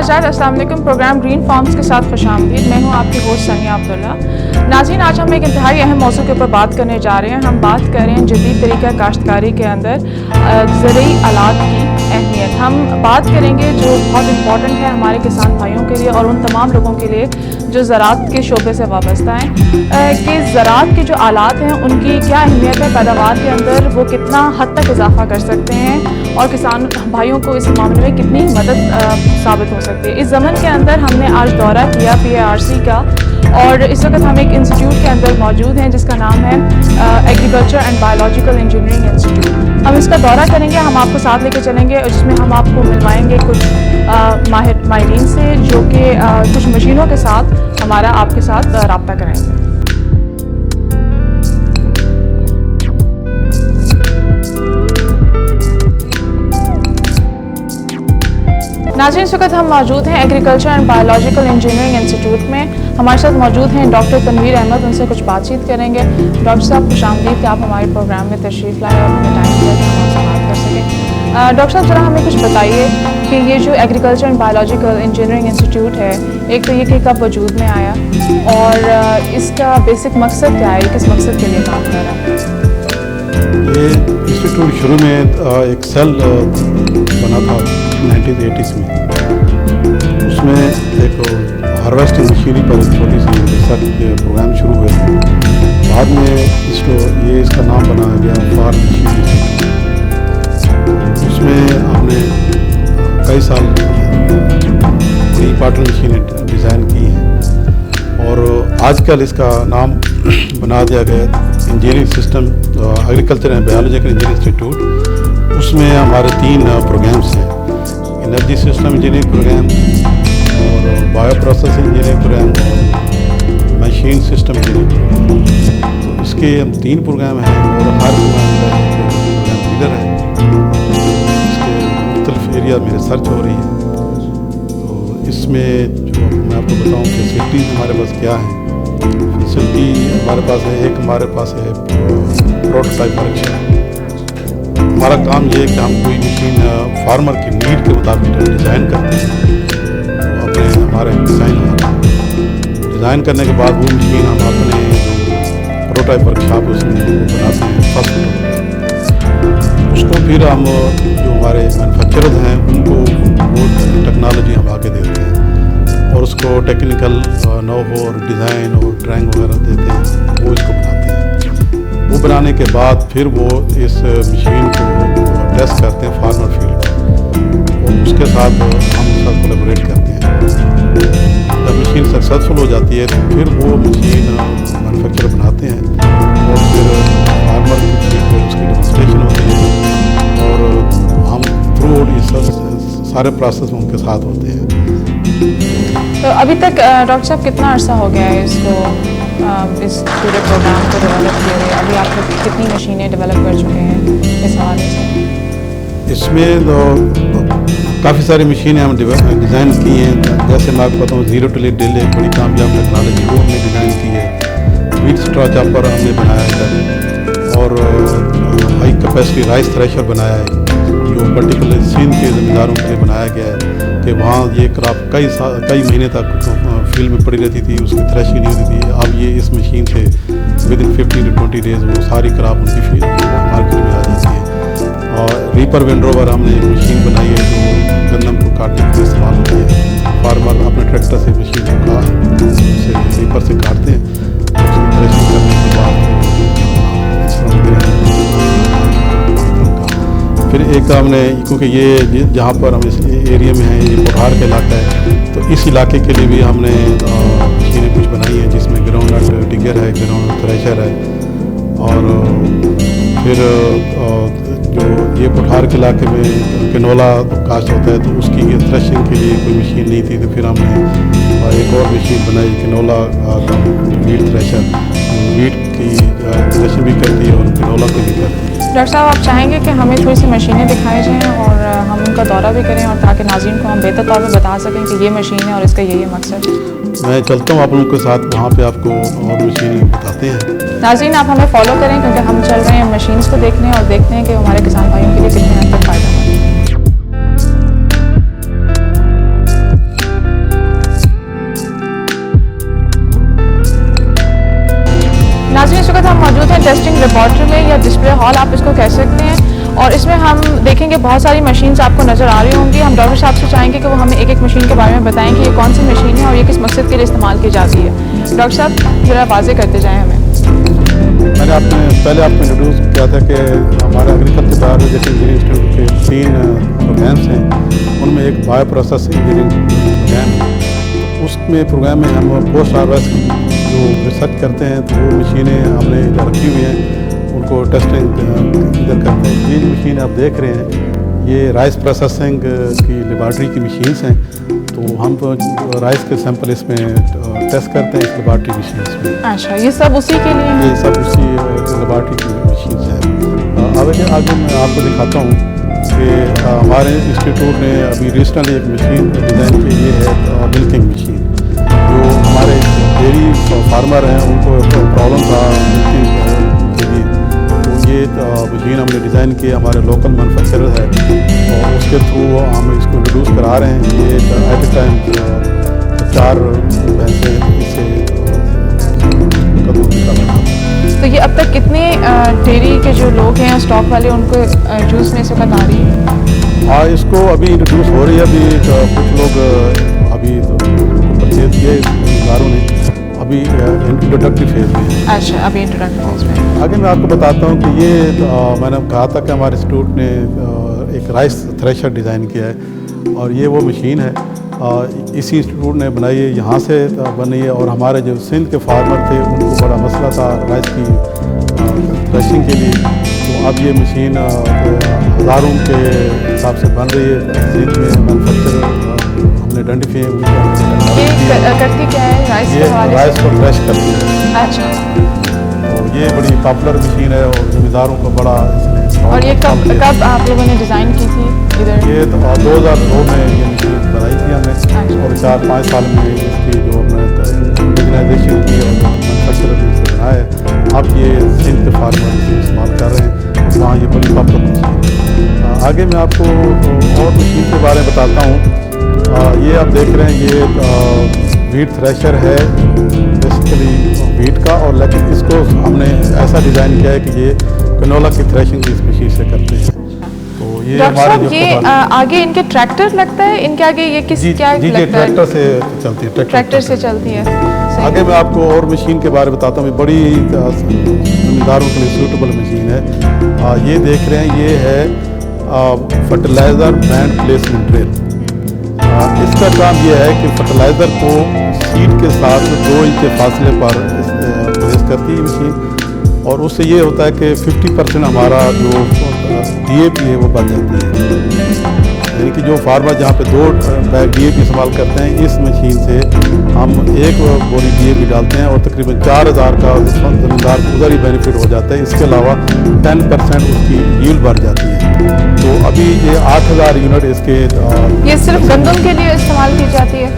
नाज़रीन अस्सलाम वालेकुम। प्रोग्राम ग्रीन फार्म्स के साथ खुशामदीद। मैं हूं आपकी होस्ट सनिया अब्दुल्ला। नाज़रीन, आज हम एक इंतहाई अहम मौजू के ऊपर बात करने जा रहे हैं। हम बात कर रहे हैं जदीद तरीका काश्तकारी के अंदर ज़रूरी आलात की अहमियत। हम बात करेंगे जो बहुत इम्पॉर्टेंट है हमारे किसान भाइयों के लिए और उन तमाम लोगों के लिए जो ज़राअत के शोबे से वाबस्ता हैं कि ज़राअत के जो आलात हैं उनकी क्या अहमियत है, पैदावार के अंदर वो कितना हद तक इजाफा कर सकते हैं और किसान भाइयों को इस मामले में कितनी मदद साबित हो सकती है। इस ज़मन के अंदर हमने आज दौरा किया PARC का और इस वक्त हम एक इंस्टीट्यूट के अंदर मौजूद हैं जिसका नाम है agriculture and biological engineering institute. हम इसका दौरा करेंगे, हम आपको साथ लेके चलेंगे और जिसमें हम आपको मिलवाएंगे कुछ माहिरीन से जो कि कुछ मशीनों के साथ हमारा आपके साथ रब्ता कराएंगे। नाज़रीन, इस वक्त हम मौजूद हैं agriculture and biological engineering institute में। हमारे साथ मौजूद हैं डॉक्टर तनवीर अहमद। उनसे कुछ बातचीत करेंगे। डॉक्टर साहब, खुशामदीद कि आप हमारे प्रोग्राम में तशरीफ़ लाए और हमें टाइम दिया कि हम आपसे बात कर सकें। डॉक्टर साहब, ज़रा हमें कुछ बताइए कि ये जो agriculture and biological engineering institute है, एक तो ये कि कब वजूद में आया और इसका बेसिक मकसद क्या है, किस मकसद के लिए काम कर रहा है? ये इंस्टीट्यूट शुरू में एक सेल बना था 1980s में। उसमें एक हार्वेस्टिंग मशीनरी पर एक छोटी सी रिसर्च प्रोग्राम शुरू हुए थे। बाद में इसका नाम बनाया गया फार्म मशीनरी। उसमें हमने कई साल नई पाटल मशीनें डिज़ाइन की हैं और आजकल इसका नाम बना दिया गया engineering system agriculture and biological engineering institute. उसमें हमारे 3 प्रोग्राम्स हैं, एनर्जी सिस्टम इंजीनियरिंग प्रोग्राम और बायो प्रोसेसिंग इंजीनियरिंग प्रोग्राम और मशीन सिस्टम इंजीनियरिंग। तो इसके हम 3 प्रोग्राम हैं और हर प्रोग्राम का एक प्रोग्राम लीडर है। इसके मुख्तलिफ एरिया में रिसर्च हो रही है। तो इसमें जो मैं आपको बताऊँ फैसिलिटीज़ हमारे पास क्या हैं। फैसिलिटी हमारे पास है, एक हमारे पास है प्रोटोटाइप वर्कशॉप। हमारा काम ये है कि हम कोई मशीन फार्मर की नीड के मुताबिक डिज़ाइन करते हैं। तो अपने हमारे डिज़ाइन करने के बाद वो मशीन हम अपने प्रोटोटाइप वर्कशॉप उसमें बनाते हैं फर्स्ट। उसको फिर हम जो हमारे मैन्युफैक्चरर्स हैं उनको वो टेक्नोलॉजी हम आके देते हैं और उसको टेक्निकल नो हो और डिज़ाइन और ड्राइंग वगैरह देते हैं। वो इसको बनाते हैं। वो बनाने के बाद फिर वो इस मशीन को टेस्ट करते हैं फार्मर फील्ड पर और उसके साथ हम उसका कोलैबोरेट करते हैं। जब मशीन सक्सेसफुल हो जाती है तो फिर वो मशीन मैन्युफैक्चरर बनाते हैं और फिर फार्मर को उसकी डेमोंस्ट्रेशन होती है और हम थ्रू इस सारे प्रोसेस में उनके साथ होते हैं। तो अभी तक डॉक्टर साहब कितना अर्सा हो गया है इसको इस पूरे प्रोग्राम को डेवलप किए हुए? अभी आप लोग कितनी मशीनें डेवलप कर चुके हैं इस हवाले से? इसमें तो काफ़ी सारी मशीनें हम डिज़ाइन की हैं। जैसे मैं आपको बताऊँ, ज़ीरो टिलेज ड्रिल एक बड़ी कामयाब टेक्नोलॉजी वो हमने डिज़ाइन की है। व्हीट स्ट्रॉ चॉपर हमने बनाया है और हाई कैपेसिटी राइस थ्रेशर बनाया है जो पर्टिकुलर सिंध के ज़मींदारों के लिए बनाया गया है कि वहाँ ये क्रॉप कई महीने तक फील्ड में पड़ी रहती थी, उसकी थ्रेशिंग नहीं होती थी। अब ये इस मशीन से विदिन 15 to 20 डेज़ वो सारी क्रॉप उनकी फील्ड मार्केट में आ जाती है। और रीपर विंडरोवर हमने एक मशीन बनाई है जो गंदम को काटने के लिए इस्तेमाल होती है। फार्मर अपने ट्रैक्टर से मशीन को रीपर से काटते हैं, उसकी थ्रेशिंग करने के बाद फिर एक हमने, क्योंकि ये जहाँ पर हम इस एरिया में हैं ये पहाड़ का इलाका है, तो इस इलाके के लिए भी हमने मशीनें कुछ बनाई हैं जिसमें ग्राउंड डिगर है, ग्राउंड थ्रेशर है और फिर जो ये पठार के इलाके में कैनोला काश्त होता है तो उसकी थ्रेशिंग के लिए कोई मशीन नहीं थी। तो फिर हमने एक और मशीन बनाई कैनोला व्हीट थ्रेशर, व्हीट की थ्रेशिंग भी करती है और कैनोला को भी करती है। डॉक्टर साहब, आप चाहेंगे कि हमें थोड़ी सी मशीनें दिखाई जाएँ और हम उनका दौरा भी करें और ताकि नाज़रीन को हम बेहतर तौर पर बता सकें कि ये मशीन है और इसका ये मकसद है? मैं चलता हूँ आप लोगों के साथ, वहाँ पे आपको और मशीनें बताते हैं। नाज़रीन, आप हमें फॉलो करें क्योंकि हम चल रहे हैं मशीन्स को देखने और देखते हैं कि हमारे किसान भाइयों के लिए कितने हद तक फ़ायदा है। टेस्टिंग लेबॉर्ट्री में या डिस्प्ले हॉल आप इसको कह सकते हैं। और इसमें हम देखेंगे बहुत सारी मशीन्स आपको नज़र आ रही होंगी। हम डॉक्टर साहब से चाहेंगे कि वो हमें एक एक मशीन के बारे में बताएं कि ये कौन सी मशीन है और ये किस मकसद के लिए इस्तेमाल की जाती है। डॉक्टर साहब ज़रा वाज़े करते जाएँ हमें। मैंने पहले आपको इंट्रोड्यूस किया था कि हमारे एग्रीकल्चर बायोलॉजिकल इंजीनियरिंग इंस्टीट्यूट के 3 प्रोग्राम्स हैं, उनमें एक बायो प्रोसेस इंजीनियरिंग प्रोग्राम है। तो उसमें प्रोग्राम में हम पोस्ट हार्वेस्ट जो रिसर्च करते हैं, तो वो मशीनें हमने इधर रखी हुई हैं, उनको टेस्टिंग इधर करते हैं। ये जो मशीन आप देख रहे हैं, ये राइस प्रोसेसिंग की लेबॉर्ट्री की मशीन्स हैं। तो हम राइस के सैंपल इसमें टेस्ट करते हैं इस लेबॉर्ट्री मशीन्स में। अच्छा, ये सब उसी के लिए है? ये सब उसी लेबॉर्ट्री की मशीन्स हैं। आगे मैं आपको दिखाता हूँ कि हमारे इंस्टीट्यूट ने अभी रिसेंटली एक मशीन डिज़ाइन की, ये है मिल्किंग मशीन। जो हमारे डेयरी फार्मर हैं उनको प्रॉब्लम था मिल्किंग के लिए, तो ये मशीन हमने डिज़ाइन की, हमारे लोकल मैन्युफैक्चरर है और उसके थ्रू हम इसको इंट्रोड्यूस करा रहे हैं। ये एट ए टाइम 4 भैंसें इससे दूध निकालना। तो ये अब तक कितने डेयरी के जो लोग हैं स्टॉक वाले उनको जूस में से वक्त आ रही है? हाँ, इसको अभी इंट्रोड्यूस हो रही है। अभी कुछ लोग अभी परचेज किए ज़मींदारों ने, अभी इंट्रोडक्टरी फेज में है। अच्छा, अभी इंट्रोडक्टरी फेज में। आगे मैं आपको बताता हूँ कि ये मैंने कहा था कि हमारे इंस्टीट्यूट ने एक राइस थ्रेशर डिज़ाइन किया है और ये वो मशीन है इसी इंस्टीट्यूट ने बनाई है, यहाँ से बनी है। और हमारे जो सिंध के फार्मर थे उनको बड़ा मसला था राइस की थ्रेशिंग के लिए, तो अब ये मशीन हज़ारों के हिसाब से बन रही है। सिंध में मैनुफैक्चर हमने आइडेंटिफाई करती क्या है राइस? ये राइस को थ्रेश करती है। अच्छा, तो ये बड़ी पॉपुलर मशीन है और ज़मींदारों को बड़ा इसने। और ये कब आप लोगों ने डिज़ाइन की थी इधर? ये 2002 में ये मशीन बनाई थी हमने और 4-5 साल में इसकी जो हमने इंडिजनाइजेशन की और मैनुफैक्चर से बनाया है। अब ये सिंध के फार्मर इसे इस्तेमाल कर रहे हैं, वहाँ ये बड़ी पॉपुलर मशीन है। आगे मैं आपको और मशीन के बारे में बताता हूँ। ये आप देख रहे हैं, ये वीट थ्रेशर है बेसिकली वीट का, और लेकिन इसको हमने ऐसा डिज़ाइन किया है कि ये कनोला की थ्रेशिंग इस मशीन से करते हैं। तो ये हमारे जो ये आगे इनके ट्रैक्टर लगता है, इनके आगे ये किस क्या लगता है? ट्रैक्टर से चलती है। ट्रैक्टर से चलती है। आगे मैं आपको और मशीन के बारे में बताता हूँ। बड़ी ज़मींदारों के लिए सूटेबल मशीन है। ये देख रहे हैं, ये है फर्टिलाइज़र बैंड प्लेसमेंट ड्रिल। इसका काम यह है कि फर्टिलाइज़र को सीड के साथ 2 इंच के फासले पर प्लेस करती है मशीन, और उससे ये होता है कि 50% हमारा जो DAP है वो बच जाती है। यानी कि जो फार्मर जहाँ पे 2 बैग DAP इस्तेमाल करते हैं, इस मशीन से हम 1 बोरी DAP डालते हैं और तकरीबन 4000 का ज़मींदार को उधर ही बेनिफिट हो जाता है। इसके अलावा 10% उसकी यील्ड बढ़ जाती है। तो अभी ये 8000 यूनिट इसके ये सिर्फ गंदम के लिए इस्तेमाल की जाती है?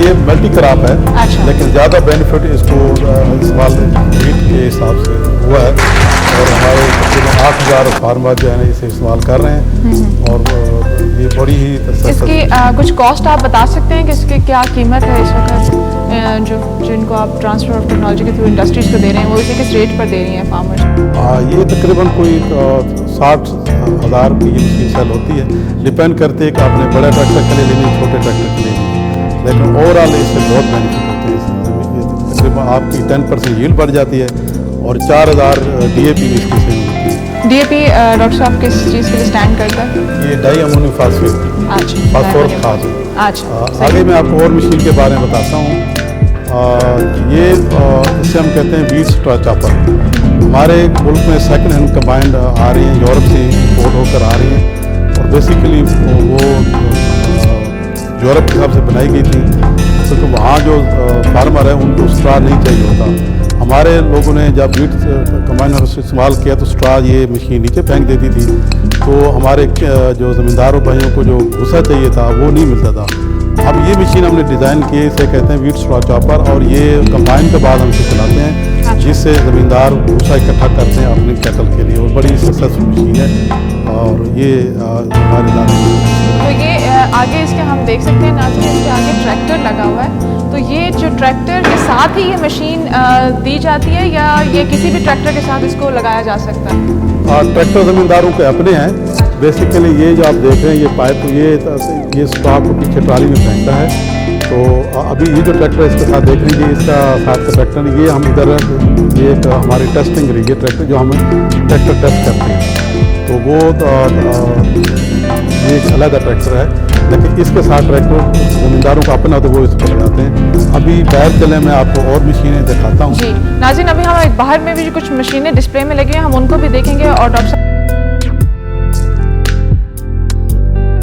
ये मल्टी क्रॉप है। अच्छा। लेकिन ज़्यादा बेनिफिट इसको इस्तेमाल वीट के हिसाब से हुआ है और हमारे तकरीबन 8000 फार्मर जो है ना इसे इस्तेमाल कर रहे हैं। और ये बड़ी ही इसकी कुछ कॉस्ट आप बता सकते हैं कि इसकी क्या कीमत है इस वक्त, जो जिनको आप ट्रांसफ़र ऑफ टेक्नोलॉजी के थ्रू इंडस्ट्रीज़ को दे रहे हैं, वो इसे किस रेट पर दे रही हैं फार्मर्स? ये तकरीबन कोई 60,000 की ये मशीन सेल होती है। डिपेंड करती है कि आपने बड़ा ट्रैक्टर के लिए लेनी है, छोटे ट्रैक्टर के लिए लेनी, लेकिन ओवरऑल इससे बहुत बेनिफिट होते हैं। तकरीबन आपकी 10% यील्ड बढ़ जाती है और 4000 DAP में इसकी सेल होती है। DAP डॉक्टर साहब किस चीज़ के लिए स्टैंड करता है? ये डाई अमोनियम फास्फेट, अच्छा, फास्फोरस खाद। अच्छा, आगे मैं आपको और मशीन के बारे में बताता हूँ। ये इसे हम कहते हैं वीट स्ट्रॉ चॉपर। हमारे मुल्क में सेकंड हैंड कंबाइंड आ रही हैं, यूरोप से इंपोर्ट होकर आ रही हैं और बेसिकली वो यूरोप के हिसाब से बनाई गई थी। तो वहाँ जो फार्मर है उनको स्ट्रॉ नहीं चाहिए होता। हमारे लोगों ने जब वीट कंबाइन हार्वेस्टर इस्तेमाल किया तो स्ट्रॉ ये मशीन नीचे फेंक देती थी, तो हमारे जो ज़मींदारों भाइयों को जो भूसा चाहिए था वो नहीं मिलता था। अब ये मशीन हमने डिज़ाइन की, इसे कहते हैं वीट स्ट्रॉ चॉपर, और ये कंबाइन के बाद हम इसे चलाते हैं, जिससे ज़मींदार भूसा इकट्ठा करते हैं अपने कैटल के लिए, और बड़ी सक्सेसफुल मशीन है। और ये हमारे इलाके तो ये आगे इसके हम देख सकते हैं नाज़रीन, इसके आगे ट्रैक्टर लगा हुआ है। तो ये जो ट्रैक्टर के साथ ही ये मशीन दी जाती है या ये किसी भी ट्रैक्टर के साथ इसको लगाया जा सकता है? ट्रैक्टर ज़मींदारों के अपने हैं। बेसिकली ये जो आप देख रहे हैं ये पाइप ये स्टॉक को पीछे ट्राली में फेंकता है। तो अभी ये जो ट्रैक्टर इसके साथ देख लीजिए, इसका साथ का ट्रैक्टर ये हम इधर ये एक हमारी टेस्टिंग रही है ट्रैक्टर, जो हम ट्रैक्टर टेस्ट करते हैं। तो वो ये एक अलग ट्रैक्टर है, लेकिन इसके साथ ट्रैक्टर ज़मींदारों का अपना, तो वो इस पर लगाते हैं। अभी बाहर चले मैं आपको और मशीनें दिखाता हूँ। जी नाज़रीन, अभी हम बाहर में भी कुछ मशीनें डिस्प्ले में लगी हैं, हम उनको भी देखेंगे और डॉक्टर साहब